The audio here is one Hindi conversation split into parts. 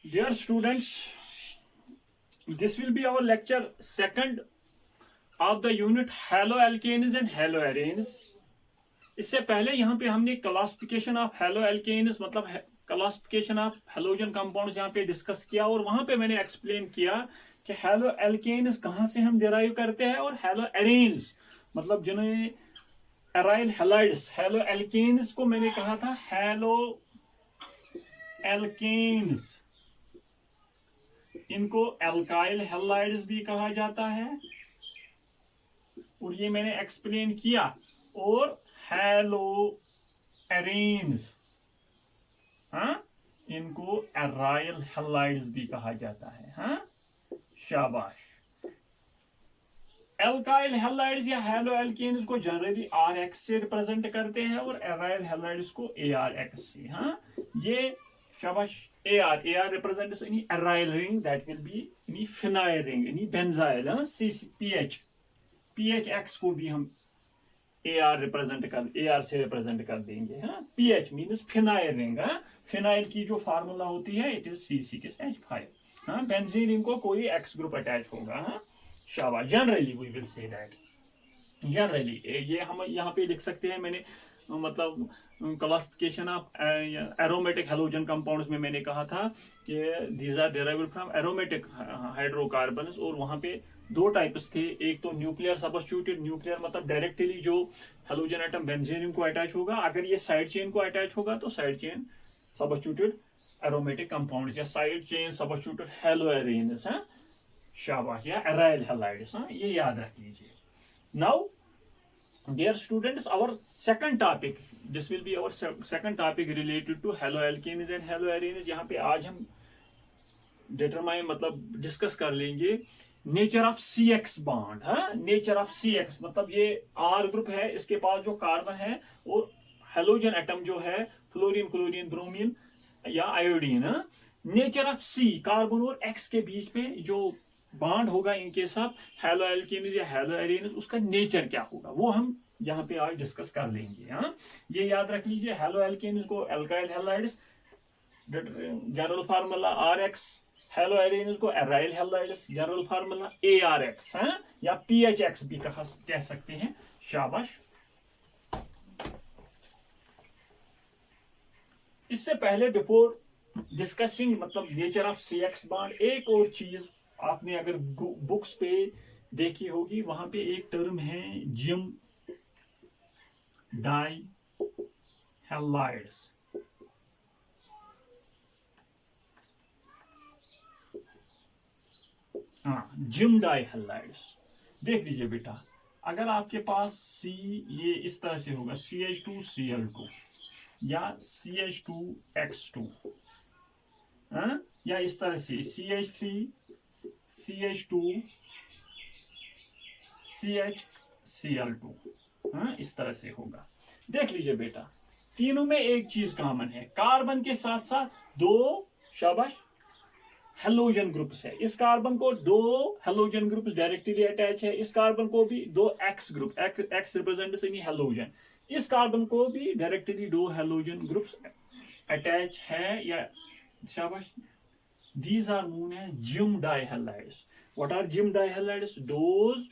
Dear students, this will be our lecture second of the unit haloalkanes and haloarenes. इससे पहले यहाँ पे हमने क्लासिफिकेशन ऑफ haloalkanes मतलब क्लासिफिकेशन ऑफ हेलोजन कंपाउंड्स यहाँ पे डिस्कस किया और वहां पे मैंने एक्सप्लेन किया कि haloalkanes कहाँ से हम डिराइव करते हैं और haloarenes मतलब जिन्हें एराइल हैलाइड्स haloalkanes को मैंने कहा था haloalkanes, इनको एल्काइल हैलाइड्स भी कहा जाता है और ये मैंने एक्सप्लेन किया। और हैलोएरेन्स, हाँ, इनको एराइल हैलाइड्स भी कहा जाता है। हाँ, शाबाश। एल्काइल हैलाइड्स या हैलोएल्केन्स को जनरली RX से रिप्रेजेंट करते हैं और एराइल हैलाइड्स को ARX से। हाँ, ये शाबाश। AR represents any aryl ring, that will be any phenyl ring, any benzyl, PHX को भी हम AR से रिप्रेजेंट कर देंगे। हाँ, PH मीन्स फिनाइल रिंग। हाँ, फिनाइल की जो फार्मूला होती है इट इज C6H5। हाँ, बेंजीन रिंग को कोई X ग्रुप अटैच होगा। हाँ, शाबाश। Generally we will say that, generally ये हम यहाँ पे लिख सकते हैं। मैंने मतलब classification of aromatic halogen compounds में मैंने कहा था कि these are derived from aromatic hydrocarbons और वहां पे दो टाइप्स थे। एक तो न्यूक्लियर सब्स्टिट्यूटेड, न्यूक्लियर मतलब डायरेक्टली जो हैलोजन एटम बेंजीन को अटैच होगा। अगर ये साइड चेन को अटैच होगा तो side chain substituted aromatic compounds या साइड चेन सब्स्टिट्यूटेड हैलोएरेन्स, शाबाश, या एराइल हैलाइड्स। ये याद रख लीजिए। Now dear students, our second topic, this will be our second topic related to haloalkanes and haloarenes. यहाँ पे आज हम डिटरमाइन मतलब डिस्कस कर लेंगे नेचर ऑफ CX बॉन्ड। हाँ, नेचर ऑफ CX मतलब ये R ग्रुप है, इसके पास जो कार्बन है और हेलोजन एटम जो है फ्लोरीन, क्लोरीन, ब्रोमीन या iodine. Nature of C, carbon और X के बीच में जो बॉन्ड होगा इनके साथ हैलोएल्केन्स या हैलोएरेन्स, उसका नेचर क्या होगा वो हम यहाँ पे आज डिस्कस कर लेंगे। हाँ, ये याद रख लीजिए। हैलोएल्केन्स को alkyl halides, general formula RX, हैलोएरेन्स को aryl halides, general formula ARX, हाँ, या PHX भी कह सकते हैं। शाबाश। इससे पहले बिफोर डिस्कसिंग मतलब नेचर ऑफ CX बॉन्ड, एक और चीज आपने अगर बुक्स पे देखी होगी, वहां पे एक टर्म है जिम डाई हैलाइड्स। हाँ, जिम डाई हैलाइड्स। देख लीजिए बेटा, अगर आपके पास C ये इस तरह से होगा CH2Cl2 या CH2X2, या इस तरह से CH3 CH2 CHCl2, हाँ, इस तरह से होगा। देख लीजिए बेटा, तीनों में एक चीज कॉमन है, कार्बन के साथ साथ दो, शाबाश, हेलोजन ग्रुप्स है। इस कार्बन को दो हेलोजन ग्रुप्स डायरेक्टली अटैच है, इस कार्बन को भी दो X group, X represents any halogen, इस कार्बन को भी डायरेक्टली दो हेलोजन ग्रुप्स अटैच है, या शाबाश। These are known as Gimm dihalides. What are Gimm dihalides? Those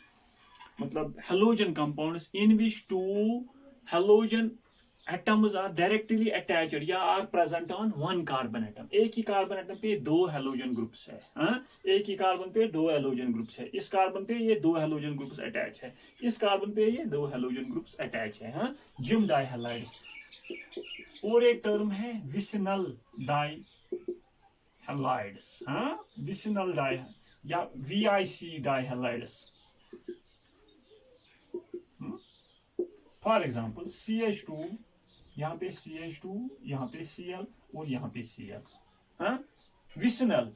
मतलब halogen compounds in which two halogen atoms are directly attached या are present on one carbon atom. एक ही कार्बन एटम पे दो हेलोजन ग्रुप्स है। हाँ? एक ही कार्बन पे दो हेलोजन ग्रुप्स है। इस कार्बन पे ये दो हेलोजन ग्रुप्स अटैच है, इस कार्बन पे ये दो हेलोजन ग्रुप्स अटैच है। हाँ? Gimm dihalides। और एक टर्म है विसिनल डाई हैलाइड्स, हाँ, विसिनल डाई या VIC डाईहैलाइड्स। फॉर एग्जांपल CH2, यहाँ पे CH2, यहाँ पे Cl और यहाँ पे Cl। हाँ, विसिनल,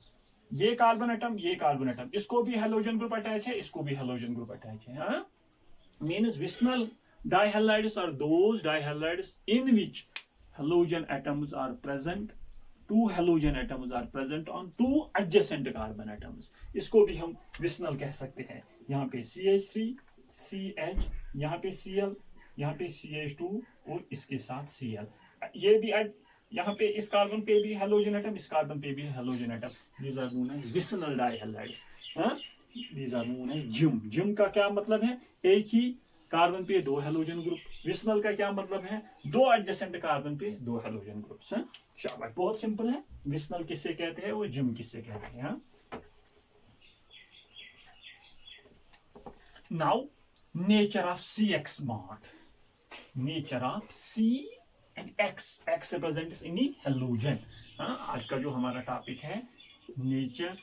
ये कार्बन एटम, ये कार्बन एटम, इसको भी हेलोजन ग्रुप अटैच है, इसको भी हेलोजन ग्रुप अटैच है। हाँ, means vicinal dihalides are those dihalides in which halogen atoms are present, two halogen atoms are present on two adjacent carbon atoms। इसको भी हम विसिनल कह सकते हैं। यहाँ पे CH3 CH, यहाँ पे Cl, यहाँ पे CH2 और इसके साथ Cl। ये भी यहाँ पे इस कार्बन पे भी हेलोजन एटम, इस कार्बन पे भी halogen atom, these are known as vicinal dihalides. हाँ, these are known as gem. Gem का क्या मतलब है? एक ही कार्बन पे दो हेलोजन ग्रुप। विसिनल का क्या मतलब है? दो एडजेसेंट कार्बन पे दो हेलोजन ग्रुप्स। शाबाश, बहुत सिंपल है। विसिनल किससे कहते हैं, वो जिम किससे कहते हैं। Now nature of CX bond, nature of C and X represents any halogen. आज का जो हमारा टॉपिक है, nature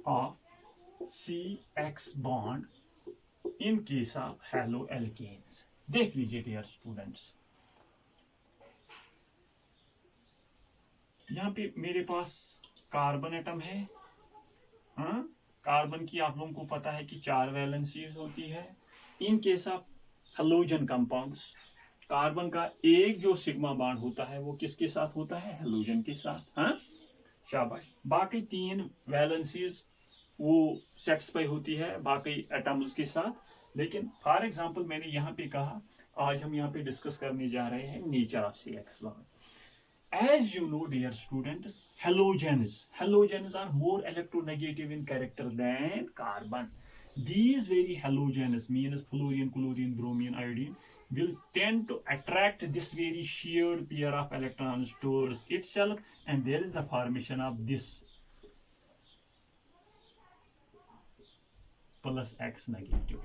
of CX bond in case of haloalkanes. देख लीजिए डियर स्टूडेंट्स, यहाँ पे मेरे पास कार्बन एटम है। हाँ, कार्बन की आप लोगों को पता है कि 4 वैलेंसीज होती है। इन case of halogen compounds, carbon का एक जो सिग्मा बॉन्ड होता है वो किसके साथ होता है? हेलोजन के साथ। हाँ, शाबाश। बाकी 3 वैलेंसीज वो सेटिस्फाई होती है बाकी एटम्स के साथ। लेकिन फॉर एग्जांपल मैंने यहाँ पे कहा, आज हम यहाँ पे डिस्कस करने जा रहे हैं nature of CX bond. As you know, dear students, halogens are more electronegative in character than carbon. These very halogens, means fluorine, chlorine, bromine, iodine, will tend to attract this very shared pair of electrons towards itself, and there is the formation of this plus X negative.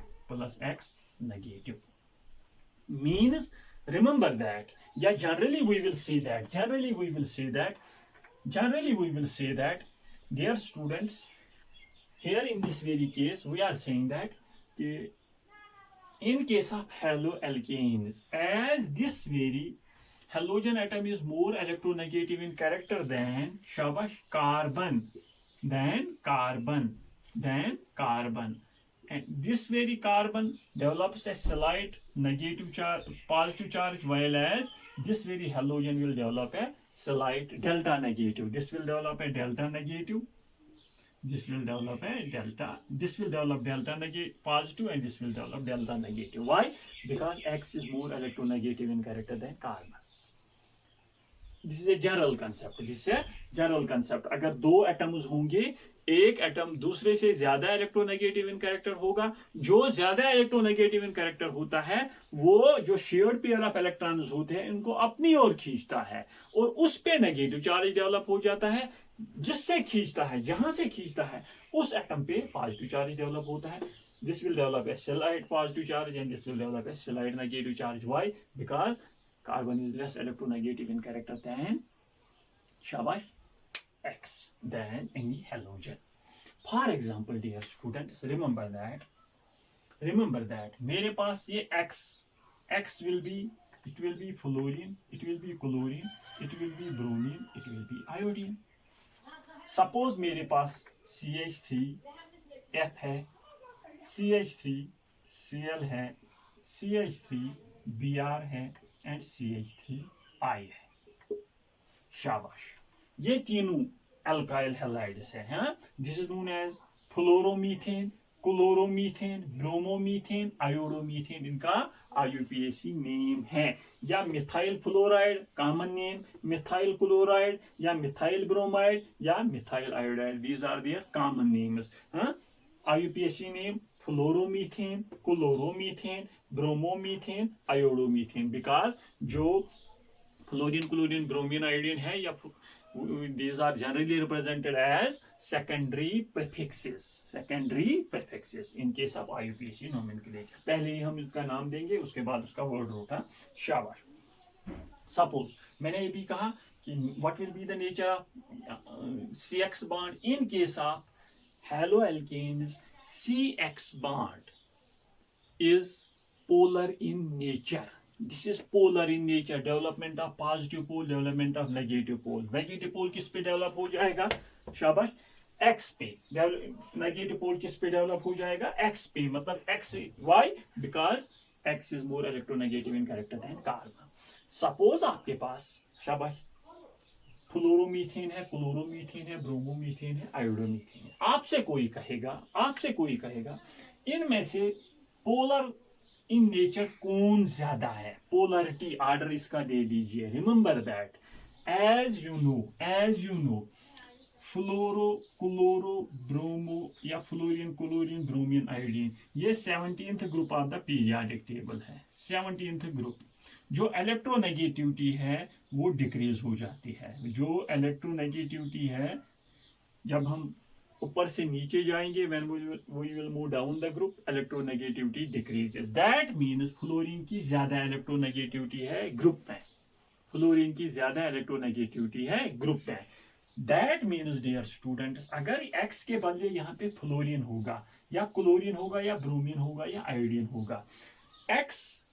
Means, remember that, yeah, generally we will say that, dear students, here in this very case we are saying that in case of haloalkanes, as this very halogen atom is more electronegative in character than shabash carbon, and this very carbon develops a slight negative charge, positive charge, while as this very halogen will develop a slight delta negative. This will develop delta negative, positive, and this will develop delta negative. Why? Because X is more electronegative in character than carbon. This is a general concept. अगर दो एटम्स होंगे, एक एटम दूसरे से ज्यादा इलेक्ट्रोनेगेटिव इन कैरेक्टर होगा। जो ज्यादा इलेक्ट्रोनेगेटिव इन कैरेक्टर होता है वो जो शेयर्ड पेयर ऑफ इलेक्ट्रॉन्स होते हैं इनको अपनी ओर खींचता है और उस पे नेगेटिव चार्ज डेवलप हो जाता है। जिससे खींचता है, जहां से खींचता है उस एटम पे पॉजिटिव चार्ज डेवलप होता है। This will develop a slight positive charge and this will develop a slight negative charge. Why? Because carbon is less electronegative in character than shabash X, than any halogen. For example, dear students, remember that मेरे पास ये X will be fluorine, it will be chlorine, it will be bromine, it will be iodine. Suppose मेरे पास CH3F है, CH3Cl है, CH3Br है and CH3I है। शाबाश, ये तीनों अल्काइल हैलाइड्स हैं। This is known as fluoromethane, chloromethane, bromomethane, iodomethane, इनका IUPAC नेम है। या methyl fluoride common name, methyl chloride या मिथाइल ब्रोमाइड या methyl iodide, these are their common names. IUPAC name fluoromethane, chloromethane, bromomethane, iodomethane, because जो फ्लोरीन, क्लोरीन, ब्रोमीन, आयोडीन है या these are generally represented as secondary prefixes in case of IUPAC nomenclature. पहले ही हम इसका नाम देंगे, उसके बाद उसका वर्ड होगा। शाबाश। सपोज मैंने ये भी कहा कि what will be the nature of CX bond in case of haloalkanes. CX bond is polar in nature. This is polar in nature. Development of positive pole, development of negative pole. Negative pole किस पे डेवलप हो जाएगा? शाबाश, X पे। नेगेटिव पोल किस पे डेवलप हो जाएगा? X पे। मतलब X, why? Because X is more electronegative in character than carbon. Suppose आपके पास शाबाश फ्लोरोमीथेन है, क्लोरोमीथेन है, ब्रोमोमीथेन है, आयोडोमीथेन है। आपसे कोई कहेगा इनमें से पोलर इन नेचर कौन ज्यादा है, पोलरिटी ऑर्डर इसका दे दीजिए। Remember that as you know fluoro chloro bromo या फ्लोरीन क्लोरीन ब्रोमीन आयोडीन, ये 17th group of the periodic table है। 17th ग्रुप, जो इलेक्ट्रोनेगेटिविटी है वो डिक्रीज हो जाती है। जो इलेक्ट्रोनेगेटिविटी है, जब हम ऊपर से नीचे जाएंगे, when we will move down the group, electronegativity decreases. That means fluorine की ज्यादा इलेक्ट्रोनेगेटिविटी है ग्रुप में, फ्लोरीन की ज्यादा इलेक्ट्रोनेगेटिविटी है ग्रुप में। दैट मीन्स डियर स्टूडेंट्स, अगर एक्स के बदले यहाँ पे फ्लोरीन होगा या क्लोरीन होगा या ब्रोमीन होगा या आयोडीन होगा, एक्स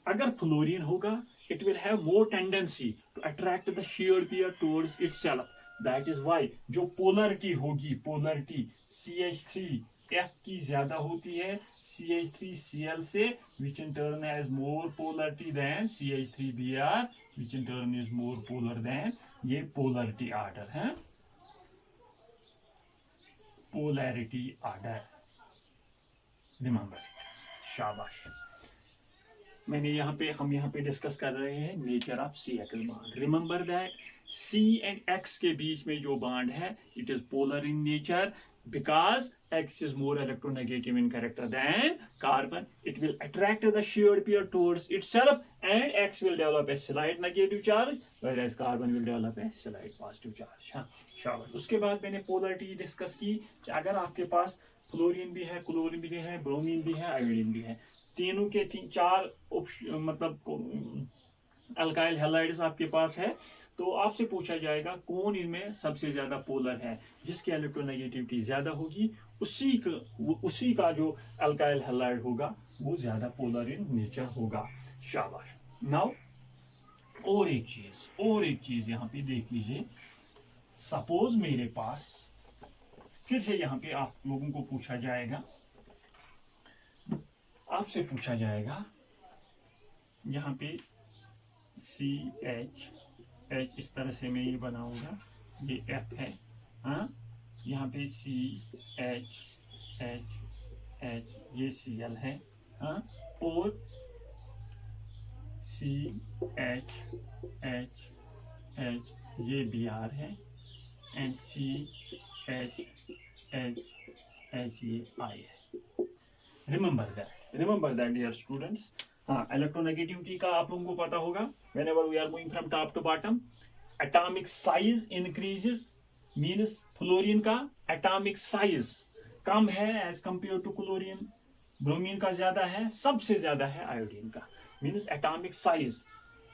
अगर फ्लोरीन होगा, it will have more tendency to attract the shared pair towards itself. That is why जो पोलरिटी होगी, पोलरिटी CH3F की ज्यादा होती है CH3Cl से, which in turn has more polarity than CH3Br, which in turn is more polar than, ये polarity order है, polarity order, remember, शाबाश। मैंने हम यहाँ पे डिस्कस कर रहे हैं nature of C-X bond. Remember that C and X के बीच में जो बॉन्ड है, it is polar in nature because X is more electronegative in character than carbon. It will attract the shared pair towards itself and X will develop a slight negative charge whereas carbon will develop a slight positive charge. हाँ, शाबाश। उसके बाद मैंने पोलरिटी डिस्कस की कि अगर आपके पास फ्लोरीन भी है, क्लोरीन भी है, ब्रोमीन भी है, आयोडीन भी है, तीनों के चार मतलब अल्काइल हैलाइड्स आपके पास है, तो आपसे पूछा जाएगा कौन इनमें सबसे ज्यादा पोलर है। जिसकी इलेक्ट्रोनेगेटिविटी ज्यादा होगी उसी का जो अल्काइल हैलाइड होगा वो ज्यादा पोलर इन नेचर होगा। शाबाश। नाउ और एक चीज यहाँ पे देख लीजिए। सपोज मेरे पास फिर से यहाँ पे आप लोगों को पूछा जाएगा, आपसे पूछा जाएगा यहाँ पे CH इस तरह से मैं ये बनाऊंगा, ये F है, हाँ, यहाँ पे CH ये Cl है, हाँ, और CH ये Br है, एंड CH ये I है। Remember that dear students. हाँ, इलेक्ट्रोनेगेटिविटी का आप लोगों को पता होगा, whenever we are moving from top to bottom, atomic size increases, means fluorine का एटॉमिक साइज कम है as compare to chlorine, bromine का ज्यादा है, सबसे ज्यादा है आयोडीन का, मीन्स एटॉमिक साइज।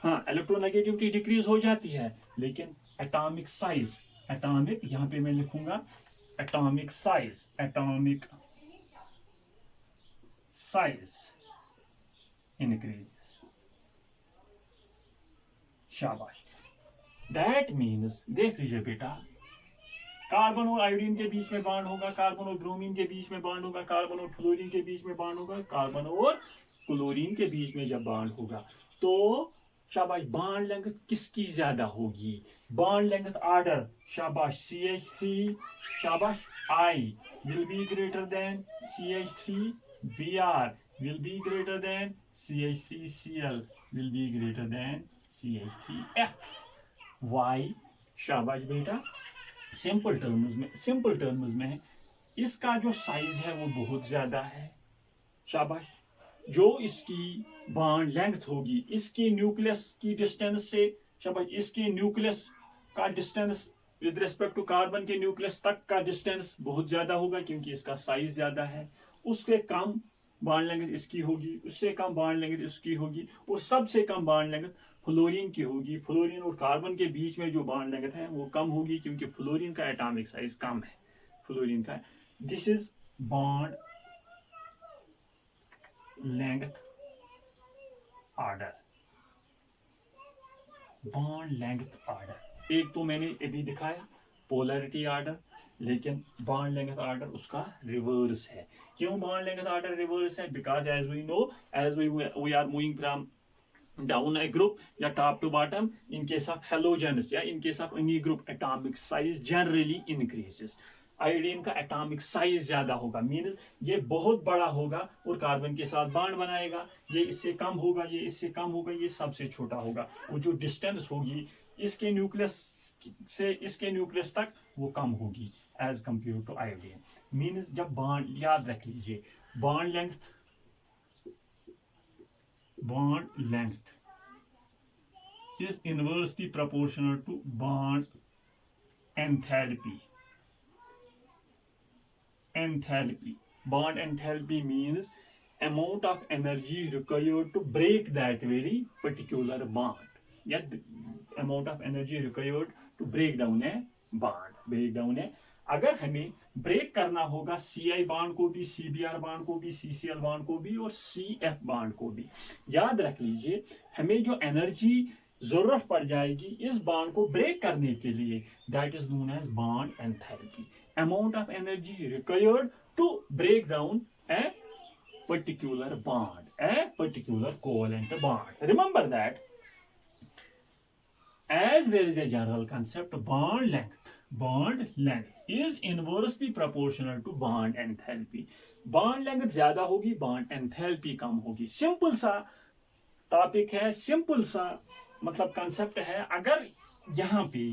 हाँ, इलेक्ट्रोनेगेटिविटी डिक्रीज हो जाती है, लेकिन एटॉमिक साइज, एटॉमिक यहाँ पे मैं लिखूंगा एटॉमिक साइज increases। शाबाश। दैट मीन्स देख लीजिए बेटा, कार्बन और आयोडीन के बीच में बॉन्ड होगा, कार्बन और ब्रोमीन के बीच में बॉन्ड होगा, कार्बन और फ्लोरीन के बीच में बॉन्ड होगा, कार्बन और क्लोरीन के बीच में जब बॉन्ड होगा तो शाबाश, बॉन्ड लेंथ किसकी ज्यादा होगी? बॉन्ड लेंथ ऑर्डर, शाबाश, CH3 शाबाश I will be greater than CH3 Br will be greater than CH3 Cl will be greater than CH3 F। Why? शाबाश बेटा, सिंपल टर्म्स में इसका जो साइज है वो बहुत ज्यादा है। शाबाश। जो इसकी बॉन्ड लेंथ होगी इसके न्यूक्लियस की डिस्टेंस से, शाबाश, इसके न्यूक्लियस का distance with respect to carbon के न्यूक्लियस तक का डिस्टेंस बहुत ज्यादा होगा, क्योंकि इसका साइज ज्यादा है। उससे कम बॉन्ड लेंथ इसकी होगी, उससे कम बॉन्ड लेंथ इसकी होगी, और सबसे कम बॉन्ड लेंथ फ्लोरीन की होगी। फ्लोरीन और कार्बन के बीच में जो बॉन्ड लेंथ है वो कम होगी, क्योंकि फ्लोरीन का एटॉमिक साइज कम है, फ्लोरीन का। This is bond length order, bond length order. एक तो मैंने अभी दिखाया पोलरिटी ऑर्डर, लेकिन बॉन्ड लेंथ ऑर्डर उसका रिवर्स है। क्यों बॉन्ड लेंथ ऑर्डर रिवर्स है? Because as we know, as we are moving from down a group या top to bottom, in case of halogens या in case of any group, atomic size generally increases। Iodine का एटॉमिक साइज ज्यादा होगा, मीन्स ये बहुत बड़ा होगा और कार्बन के साथ बॉन्ड बनाएगा, ये इससे कम होगा, ये इससे कम होगा, ये सबसे छोटा होगा, और जो डिस्टेंस होगी इसके न्यूक्लियस से इसके न्यूक्लियस तक वो कम होगी as compare to iodine. Means जब बॉन्ड, याद रख लीजिए, bond length is inversely proportional to bond enthalpy. Bond enthalpy means amount of energy required to break that very particular bond. Yeah, amount of energy required to break down a bond. अगर हमें ब्रेक करना होगा CI बॉन्ड को भी, CBr बॉन्ड को भी, CCl बॉन्ड को भी और CF बॉन्ड को भी, याद रख लीजिए हमें जो एनर्जी जरूरत पड़ जाएगी इस बॉन्ड को ब्रेक करने के लिए, that is known as bond enthalpy, amount of energy required to break down a particular bond, a particular covalent bond. Remember that as there is a general concept, bond length is inversely proportional to bond enthalpy. Bond length ज्यादा होगी, बॉन्ड एंथैल्पी कम होगी. सिंपल सा टॉपिक है, सिंपल सा मतलब कंसेप्ट है. अगर यहाँ पे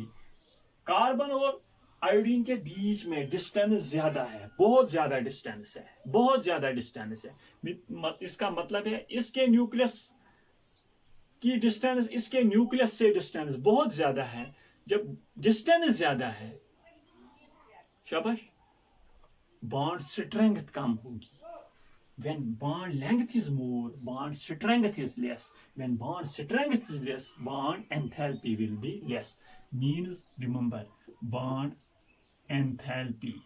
कार्बन और आयोडीन के बीच में डिस्टेंस ज्यादा है, बहुत ज्यादा डिस्टेंस है, इसका मतलब है इसके न्यूक्लियस की डिस्टेंस इसके न्यूक्लियस से डिस्टेंस बहुत ज्यादा है. जब डिस्टेंस ज्यादा है, शाबाश, बॉन्ड स्ट्रेंथ कम होगी. When bond length is more, bond strength is less. When bond strength is less, bond enthalpy will be less. Means, remember, bond enthalpy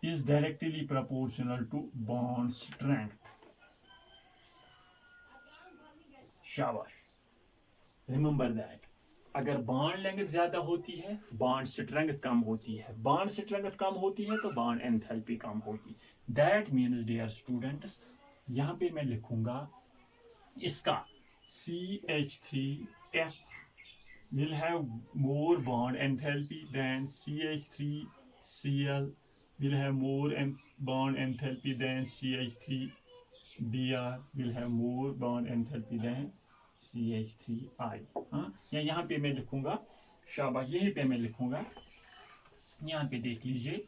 is directly proportional to bond strength. शाबाश, remember that. अगर बॉन्ड लेंथ ज्यादा होती है, बॉन्ड स्ट्रेंथ कम होती है. बॉन्ड स्ट्रेंथ कम होती है तो बॉन्ड एंथैल्पी कम होगी. दैट मीन्स डियर स्टूडेंट्स, यहाँ पे मैं लिखूंगा इसका CH3F will have more bond enthalpy than CH3Cl will have more bond enthalpy than CH3Br will have more bond enthalpy than CH3I. या यहाँ पे मैं लिखूंगा, शाबाश, यहीं पे मैं लिखूंगा, यहाँ पे देख लीजिए,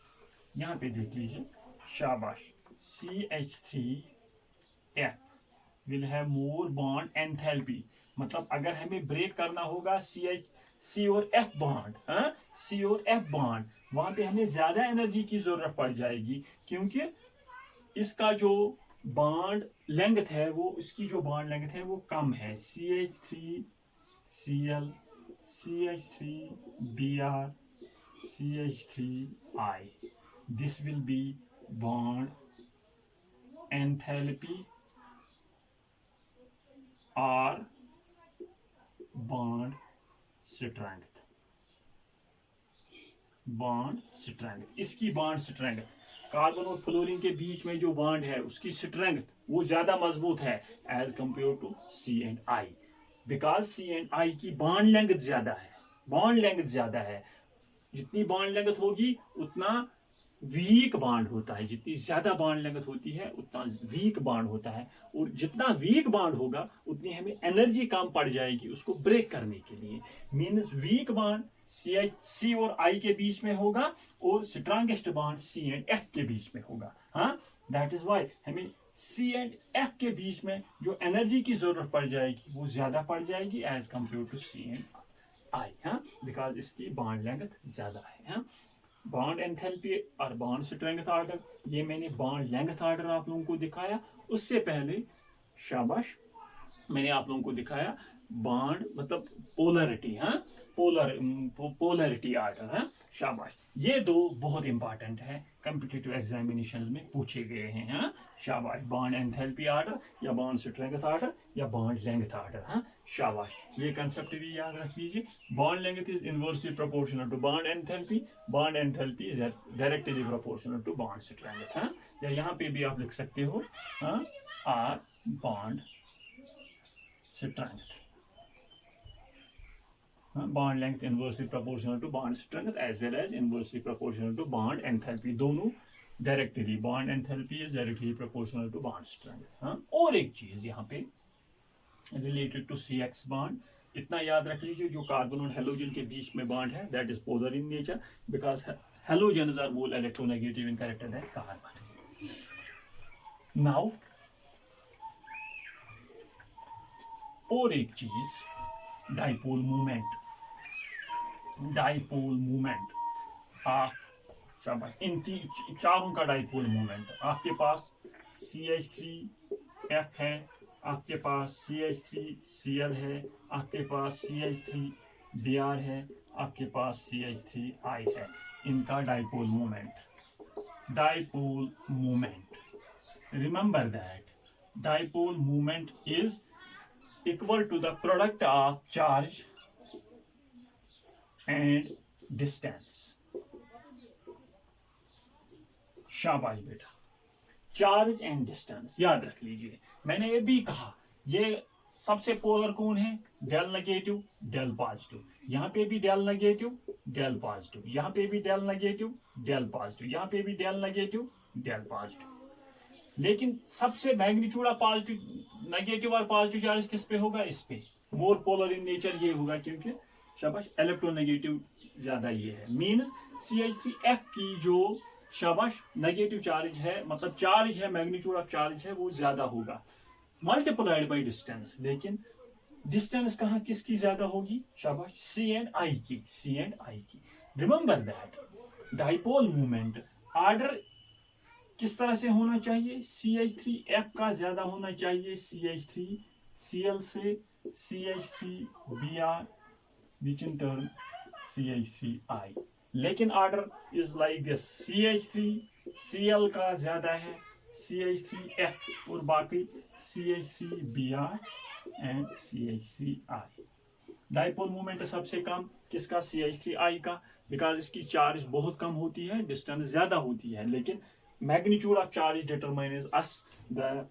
शाबाश, CH3F will have more bond enthalpy. मतलब अगर हमें ब्रेक करना होगा C और F बॉन्ड, वहां पे हमें ज्यादा एनर्जी की जरूरत पड़ जाएगी, क्योंकि इसका जो बॉन्ड लेंथ है वो, इसकी जो बॉन्ड लेंथ है वो कम है. CH3Cl, CH3Br, CH3I. This will be bond enthalpy or bond strength. इसकी बॉन्ड स्ट्रेंथ, कार्बन और फ्लोरीन के बीच में जो बॉन्ड है उसकी स्ट्रेंथ वो ज्यादा मजबूत है as compare to C and I, because C and I की बॉन्ड लेंथ ज्यादा है. जितनी बॉन्ड लेंथ होगी उतना वीक बॉन्ड होता है, जितनी ज्यादा बॉन्ड लेंथ होती है उतना वीक बॉन्ड होता है, और जितना वीक बॉन्ड होगा उतनी हमें एनर्जी कम पड़ जाएगी उसको ब्रेक करने के लिए. मीन्स वीक बॉन्ड C और I के बीच में होगा और strongest bond C and F के बीच में होगा. दैट इज वाई हमें C एंड F के बीच में जो एनर्जी की जरूरत पड़ जाएगी वो ज्यादा पड़ जाएगी as compare to C and I, because इसकी बॉन्ड लेंथ ज्यादा है. बॉन्ड एंथैल्पी और बॉन्ड स्ट्रेंथ ऑर्डर, ये मैंने बॉन्ड लेंथ ऑर्डर आप लोगों को दिखाया. उससे पहले, शाबाश, मैंने आप लोगों को दिखाया बॉन्ड मतलब पोलरिटी, पोलरिटी ऑर्डर. शाबाश, ये दो बहुत इंपॉर्टेंट है, कॉम्पिटिटिव एग्जामिनेशन में पूछे गए हैं. शाबाश, बॉन्ड एंथैल्पी ऑर्डर या बॉन्ड स्ट्रेंथ ऑर्डर या बॉन्ड लेंथ ऑर्डर. शाबाश, ये कंसेप्ट भी याद रख लीजिए. Bond length is inversely proportional to bond enthalpy, bond enthalpy is directly proportional to bond strength. या यहाँ पे भी आप लिख सकते हो or bond strength. bond length inversely proportional to bond strength as well as inversely proportional to bond enthalpy, दोनों directly bond enthalpy is directly proportional to bond strength. हाँ, और एक चीज यहाँ पे related to C X bond, इतना याद रख लीजिए, जो कार्बन और हेलोजन के बीच में बॉन्ड है that is polar in nature because halogens are more electronegative in character than carbon. Now और एक चीज, dipole movement, dipole movement in चारों का डाइपोल मूवमेंट, आपके पास CH3F है, आपके पास CH3Cl है, आपके पास CH3Br है, आपके पास CH3I है, इनका dipole movement. Dipole movement, remember that dipole movement is equal to the product of charge and distance. शाबाश बेटा, चार्ज एंड डिस्टेंस याद रख लीजिए। मैंने ये भी कहा ये सबसे पोलर कौन है, डेल नेगेटिव डेल पॉजिटिव, यहाँ पे भी डेल नेगेटिव डेल पॉजिटिव, यहाँ पे भी डेल नेगेटिव डेल पॉजिटिव, यहाँ पे भी डेल नेगेटिव डेल पॉजिटिव। लेकिन सबसे मैग्नीट्यूड ऑफ पॉजिटिव नेगेटिव और पॉजिटिव चार्ज किस पे होगा, इस पे, मोर पोलर इन नेचर ये होगा क्योंकि शाबाश इलेक्ट्रोनेगेटिव ज्यादा ये है। मीन्स CH3F की जो शाबाश नेगेटिव चार्ज है, मतलब चार्ज है, मैग्नीट्यूड ऑफ चार्ज है, वो ज्यादा होगा मल्टीप्लाइड बाय डिस्टेंस। लेकिन डिस्टेंस कहाँ किसकी ज्यादा होगी, शाबाश C एंड I की, C एंड I की। Remember that dipole movement order किस तरह से होना चाहिए, CH3F का ज्यादा होना चाहिए CH3Cl से, CH3Br which in turn CH3I। लेकिन order is like this, CH3Cl का ज्यादा है, CH3F और बाकी CH3Br and CH3I। Dipole movement सबसे कम किसका, CH3I का, बिकॉज इसकी चार्ज बहुत कम होती है, डिस्टेंस ज्यादा होती है, लेकिन magnitude of charge determines us the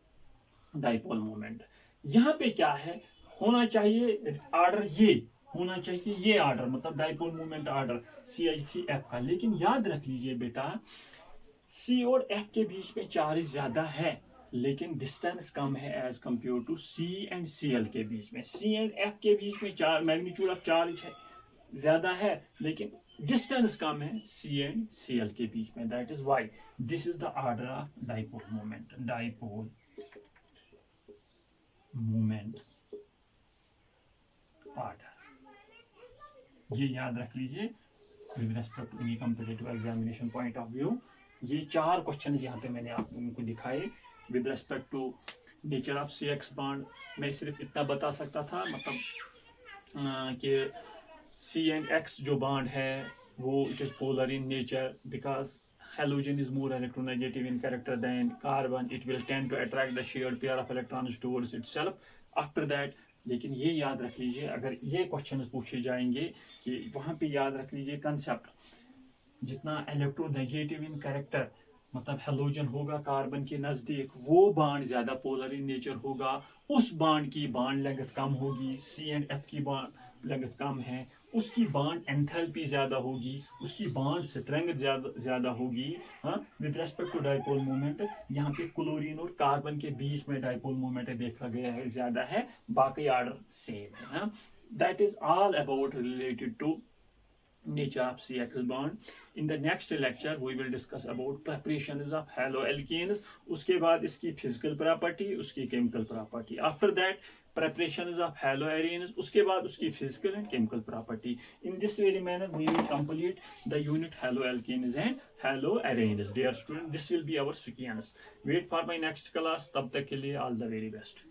dipole movement. यहाँ पे क्या है, होना चाहिए ऑर्डर ये होना चाहिए, ये ऑर्डर मतलब डाइपोल मूवमेंट ऑर्डर CH3F का। लेकिन याद रख लीजिए बेटा, C और F के बीच में चार्ज ज्यादा है लेकिन डिस्टेंस कम है as compare to C and Cl के बीच में। C एंड F के बीच में मैग्नीट्यूड ऑफ चार्ज है ज्यादा है लेकिन डिस्टेंस कम है C एंड Cl के बीच में। That is why this is the order of dipole movement. Dipole movement order ये याद रख लीजिए with respect to any competitive examination point of view. ये चार क्वेश्चन यहाँ पे मैंने आपको दिखाए with respect to nature of CX bond. मैं सिर्फ इतना बता सकता था मतलब कि C एंड X जो बॉन्ड है वो it is polar in nature because halogen is more electronegative in character than carbon. It will tend to attract the shared pair of electrons towards itself. After that, लेकिन ये याद रख लीजिए, अगर ये क्वेश्चन पूछे जाएंगे कि वहां पे याद रख लीजिए कंसेप्ट, जितना इलेक्ट्रोनेगेटिव इन कैरेक्टर मतलब हेलोजन होगा कार्बन के नजदीक, वो बॉन्ड ज्यादा पोलर इन नेचर होगा, उस बॉन्ड की बॉन्ड लेंथ कम होगी। C एंड F की बॉन्ड लेंथ कम है, उसकी बॉन्ड एंथैल्पी ज्यादा होगी, उसकी बॉन्ड स्ट्रेंथ ज्यादा होगी। हाँ, with respect to dipole movement यहाँ पे क्लोरीन और कार्बन के बीच में डाइपोल मूवमेंट देखा गया है ज्यादा है, बाकी ऑर्डर सेम है। हाँ, that is all about related to nature of CX bond. In the next lecture we will discuss about preparations of haloalkanes, उसके बाद इसकी physical property, उसकी chemical property. After that preparations of haloarenes, उसके बाद उसकी physical and chemical property. In this very manner we will complete the unit haloalkanes and haloarenes. Dear students, this will be our sequence. Wait for my next class. तब तक के लिए all the very best.